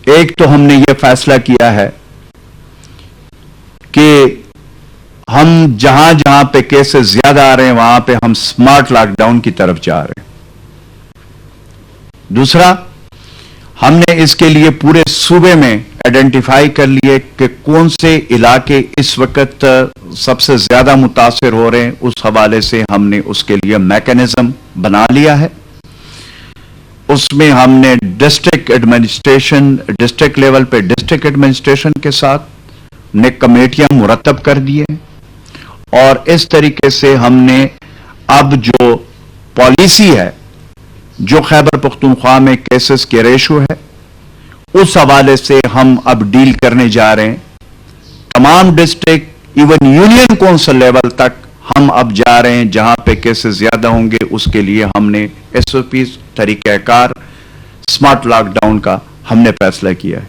ایک تو ہم نے یہ فیصلہ کیا ہے کہ ہم جہاں جہاں پہ کیسز زیادہ آ رہے ہیں وہاں پہ ہم سمارٹ لاک ڈاؤن کی طرف جا رہے ہیں. دوسرا، ہم نے اس کے لیے پورے صوبے میں آئیڈینٹیفائی کر لیے کہ کون سے علاقے اس وقت سب سے زیادہ متاثر ہو رہے ہیں. اس حوالے سے ہم نے اس کے لیے میکانزم بنا لیا ہے. اس میں ہم نے ڈسٹرکٹ لیول پہ ڈسٹرکٹ ایڈمنسٹریشن کے ساتھ نے کمیٹیاں مرتب کر دی ہیں، اور اس طریقے سے ہم نے اب جو پالیسی ہے، جو خیبر پختونخوا میں کیسز کے ریشو ہے، اس حوالے سے ہم اب ڈیل کرنے جا رہے ہیں. تمام district even union council level تک ہم اب جا رہے ہیں. جہاں پہ کیسز زیادہ ہوں گے اس کے لیے ہم نے SOPs طریقہ کار سمارٹ لاک ڈاؤن کا ہم نے فیصلہ کیا ہے.